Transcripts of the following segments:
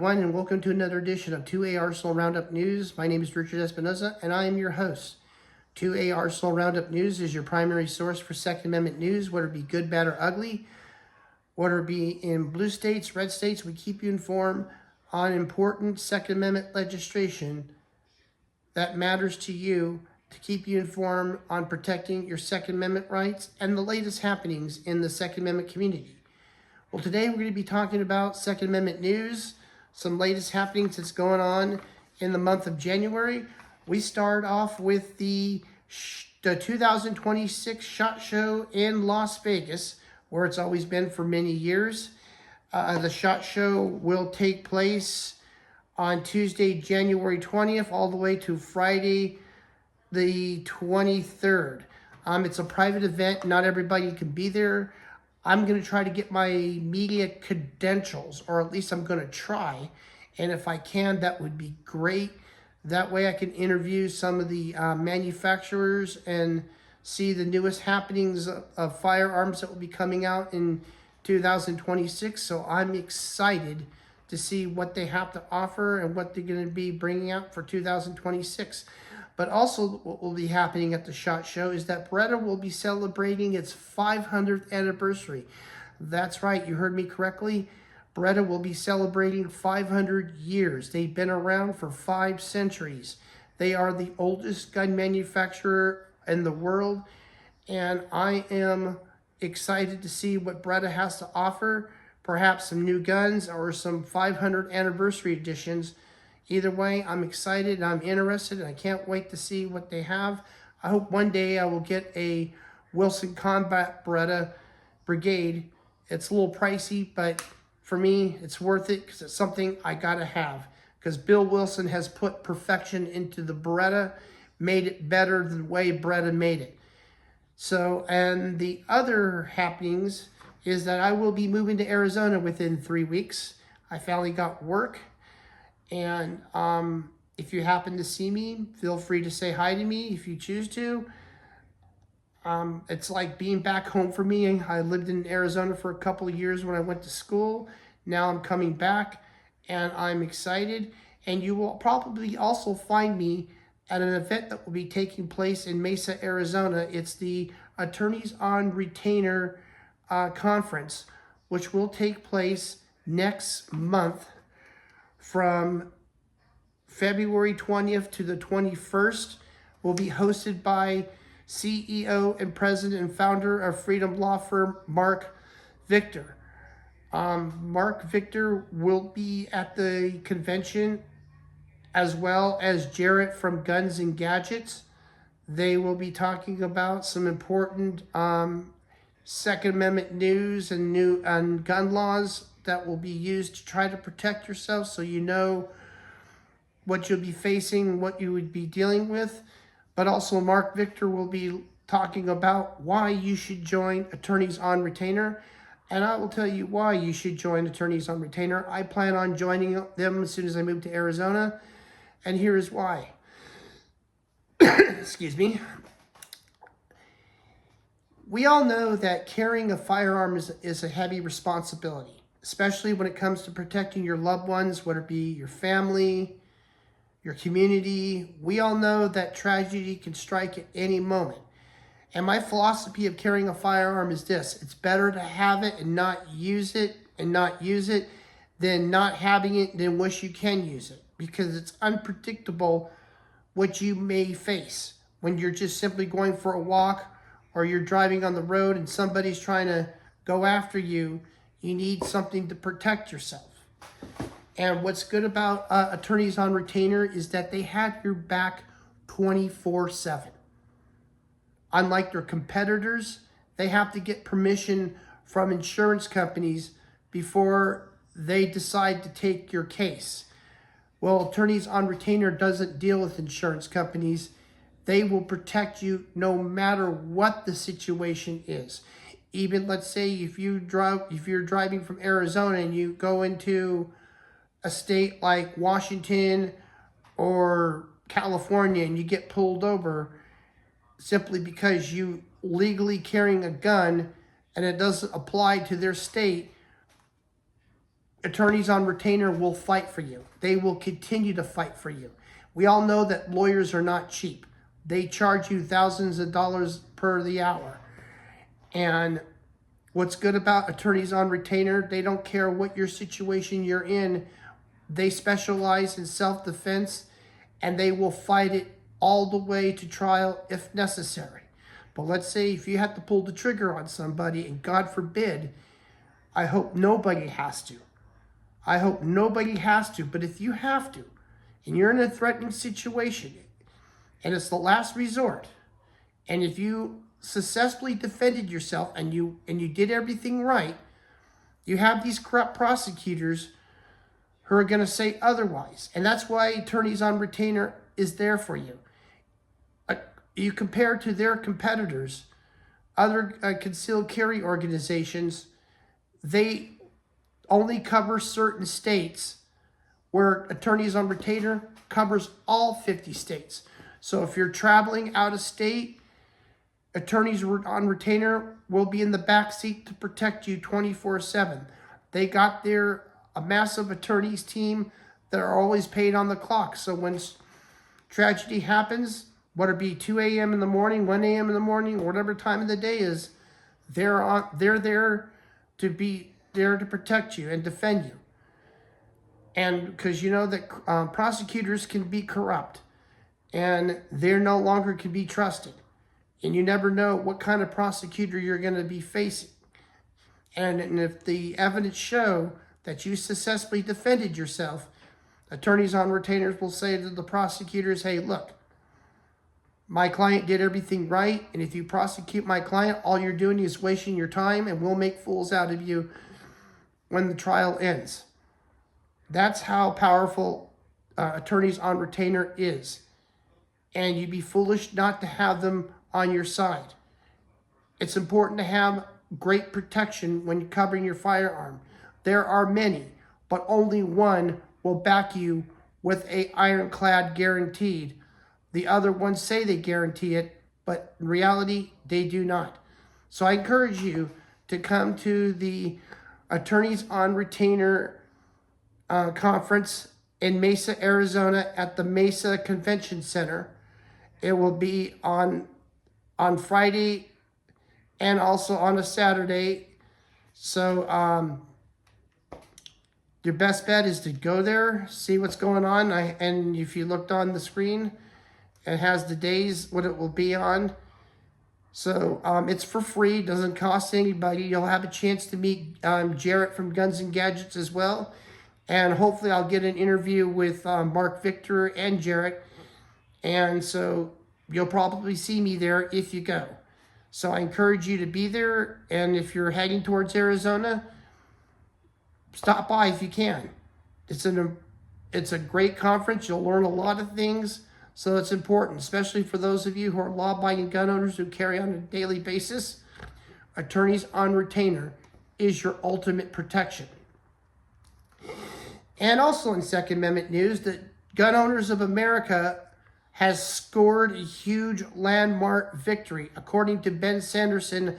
everyone, and welcome to another edition of 2A Arsenal Roundup News. My name is Richard Espinoza, and I am your host. 2A Arsenal Roundup News is your primary source for Second Amendment news, whether it be good, bad, or ugly, whether it be in blue states, red states. We keep you informed on important Second Amendment legislation that matters to you, to keep you informed on protecting your Second Amendment rights and the latest happenings in the Second Amendment community. Well, today we're going to be talking about Second Amendment news, some latest happenings that's going on in the month of January. We start off with the 2026 SHOT Show in Las Vegas, where it's always been for many years. The SHOT Show will take place on Tuesday, January 20th, all the way to Friday, the 23rd. It's a private event. Not everybody can be there. I'm going to try to get my media credentials, or at least I'm going to try. And if I can, that would be great. That way I can interview some of the manufacturers and see the newest happenings of firearms that will be coming out in 2026. So I'm excited to see what they have to offer and what they're going to be bringing out for 2026. But also what will be happening at the SHOT Show is that Beretta will be celebrating its 500th anniversary. That's right, you heard me correctly. Beretta will be celebrating 500 years. They've been around for 5 centuries. They are the oldest gun manufacturer in the world, and I am excited to see what Beretta has to offer. Perhaps some new guns or some 500 anniversary editions. Either way, I'm excited and I'm interested, and I can't wait to see what they have. I hope one day I will get a Wilson Combat Beretta Brigade. It's a little pricey, but for me, it's worth it because it's something I gotta have. Because Bill Wilson has put perfection into the Beretta, made it better than the way Beretta made it. So, and the other happenings is that I will be moving to Arizona within 3 weeks. I finally got work. And if you happen to see me, feel free to say hi to me if you choose to. It's like being back home for me. I lived in Arizona for a couple of years when I went to school. Now I'm coming back, and I'm excited. And you will probably also find me at an event that will be taking place in Mesa, Arizona. It's the Attorneys on Retainer Conference, which will take place next month from February 20th to the 21st. Will be hosted by CEO and president and founder of Freedom Law Firm, Mark Victor. Mark Victor will be at the convention, as well as Jarrett from Guns and Gadgets. They will be talking about some important Second Amendment news and new gun laws that will be used to try to protect yourself, so you know what you'll be facing, what you would be dealing with. But also Mark Victor will be talking about why you should join Attorneys on Retainer. And I will tell you why you should join Attorneys on Retainer. I plan on joining them as soon as I move to Arizona. And here is why. Excuse me. We all know that carrying a firearm is a heavy responsibility, especially when it comes to protecting your loved ones, whether it be your family, your community. We all know that tragedy can strike at any moment. And my philosophy of carrying a firearm is this: it's better to have it and not use it, than not having it and wish you can use it. Because it's unpredictable what you may face when you're just simply going for a walk, or you're driving on the road and somebody's trying to go after you. You need something to protect yourself. And what's good about Attorneys on Retainer is that they have your back 24/7. Unlike their competitors, they have to get permission from insurance companies before they decide to take your case. Well, Attorneys on Retainer doesn't deal with insurance companies. They will protect you no matter what the situation is. Even, let's say, if you're driving from Arizona and you go into a state like Washington or California and you get pulled over simply because you legally carrying a gun and it doesn't apply to their state, attorneys on retainer will fight for you. They will continue to fight for you. We all know that lawyers are not cheap. They charge you thousands of dollars per the hour. And what's good about attorneys on retainer, they don't care what your situation you're in. They specialize in self-defense, and they will fight it all the way to trial if necessary. But let's say if you have to pull the trigger on somebody, and God forbid, I hope nobody has to. I hope nobody has to, but if you have to, and you're in a threatening situation, and it's the last resort, and if you successfully defended yourself and you did everything right, you have these corrupt prosecutors who are going to say otherwise. And that's why attorneys on retainer is there for you. You compare to their competitors, other concealed carry organizations, they only cover certain states, where attorneys on retainer covers all 50 states. So if you're traveling out of state, attorneys on retainer will be in the back seat to protect you 24/7. They got a massive attorneys team that are always paid on the clock. So when tragedy happens, whether it be 2 a.m. in the morning, 1 a.m. in the morning, whatever time of the day is, they're there to be there to protect you and defend you. And because you know that prosecutors can be corrupt, and they're no longer can be trusted. And you never know what kind of prosecutor you're going to be facing. And if the evidence show that you successfully defended yourself, attorneys on retainers will say to the prosecutors, hey, look, my client did everything right, and if you prosecute my client, all you're doing is wasting your time, and we'll make fools out of you when the trial ends. That's how powerful attorneys on retainer is. And you'd be foolish not to have them on your side. It's important to have great protection when you're covering your firearm. There are many, but only one will back you with a ironclad guaranteed. The other ones say they guarantee it, but in reality, they do not. So I encourage you to come to the Attorneys on Retainer conference in Mesa, Arizona at the Mesa Convention Center. It will be on Friday and also on a Saturday. So your best bet is to go there, see what's going on. And if you looked on the screen, it has the days, what it will be on. So it's for free, doesn't cost anybody. You'll have a chance to meet Jarrett from Guns and Gadgets as well. And hopefully I'll get an interview with Mark Victor and Jarrett. And so you'll probably see me there if you go. So I encourage you to be there. And if you're heading towards Arizona, stop by if you can. It's a great conference. You'll learn a lot of things. So it's important, especially for those of you who are law-abiding gun owners who carry on a daily basis. Attorneys on Retainer is your ultimate protection. And also in Second Amendment news, the Gun Owners of America has scored a huge landmark victory. According to Ben Sanderson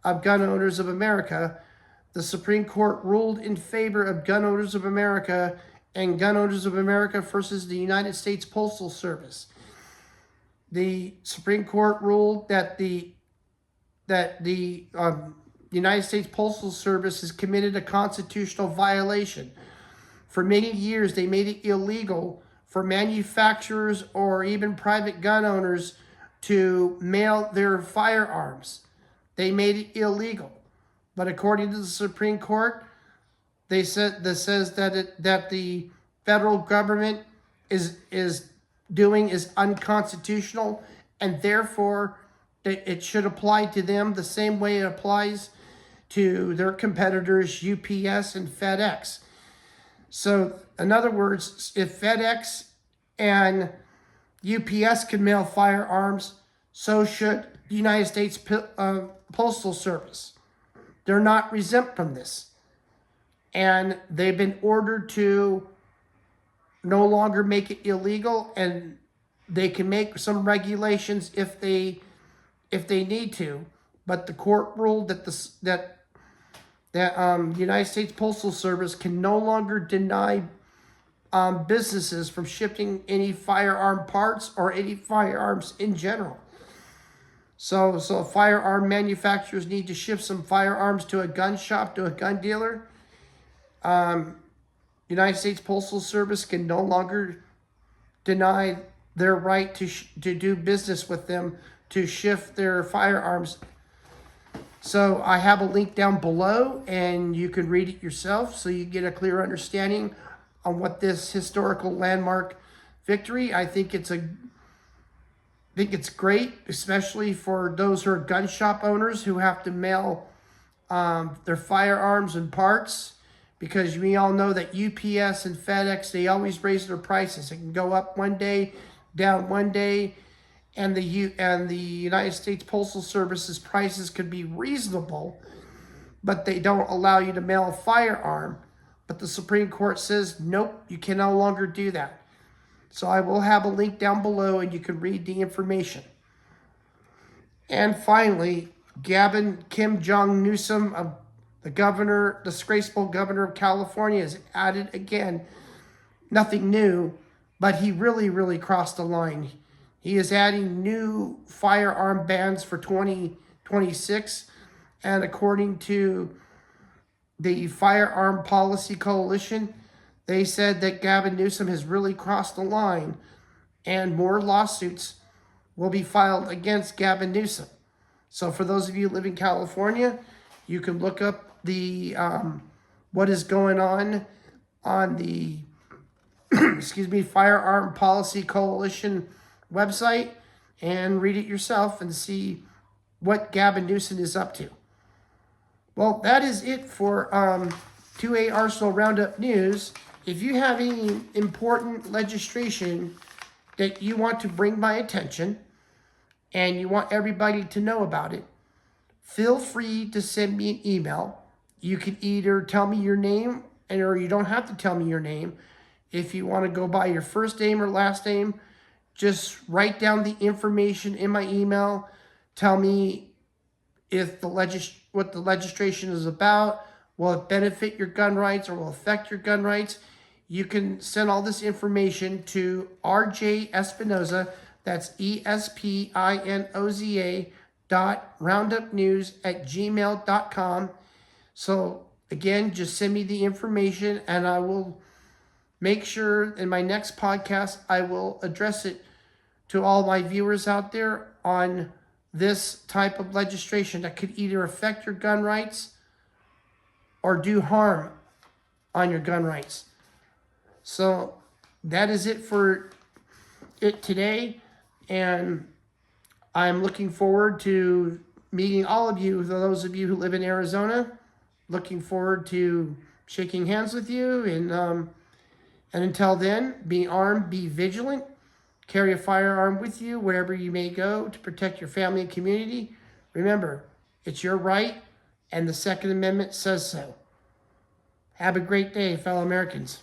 of Gun Owners of America, the Supreme Court ruled in favor of Gun Owners of America and Gun Owners of America versus the United States Postal Service. The Supreme Court ruled that the United States Postal Service has committed a constitutional violation. For many years, they made it illegal for manufacturers or even private gun owners to mail their firearms. They made it illegal. But according to the Supreme Court, they said that says that the federal government is doing is unconstitutional, and therefore it should apply to them the same way it applies to their competitors UPS and FedEx. So in other words, if FedEx and UPS can mail firearms, so should the United States Postal Service. They're not exempt from this. And they've been ordered to no longer make it illegal, and they can make some regulations if they need to. But the court ruled that that the United States Postal Service can no longer deny businesses from shipping any firearm parts or any firearms in general. So firearm manufacturers need to ship some firearms to a gun shop, to a gun dealer. United States Postal Service can no longer deny their right to do business with them to shift their firearms. So I have a link down below, and you can read it yourself so you get a clear understanding on what this historical landmark victory. I think it's great, especially for those who are gun shop owners who have to mail their firearms and parts, because we all know that UPS and FedEx, they always raise their prices. It can go up one day, down one day, and the United States Postal Service's prices could be reasonable, but they don't allow you to mail a firearm. But the Supreme Court says, nope, you can no longer do that. So I will have a link down below, and you can read the information. And finally, Kim Jong-Newsom, the governor, disgraceful governor of California, has added again, nothing new, but he really, really crossed the line. He is adding new firearm bans for 2026, and according to the Firearm Policy Coalition, they said that Gavin Newsom has really crossed the line, and more lawsuits will be filed against Gavin Newsom. So for those of you who live in California, you can look up the what is going on the Firearm Policy Coalition website and read it yourself and see what Gavin Newsom is up to. Well, that is it for 2A Arsenal Roundup News. If you have any important legislation that you want to bring my attention and you want everybody to know about it, feel free to send me an email. You can either tell me your name, or you don't have to tell me your name. If you want to go by your first name or last name, just write down the information in my email. Tell me if what the legislation is about. Will it benefit your gun rights or will affect your gun rights? You can send all this information to RJ Espinoza, that's ESPINOZA .roundupnews@gmail.com. So again, just send me the information, and I will make sure in my next podcast I will address it to all my viewers out there on this type of legislation that could either affect your gun rights or do harm on your gun rights. So that is it for it today, and I'm looking forward to meeting all of you, those of you who live in Arizona. Looking forward to shaking hands with you, and until then, be armed, be vigilant, carry a firearm with you wherever you may go to protect your family and community. Remember, it's your right, and the Second Amendment says so. Have a great day, fellow Americans.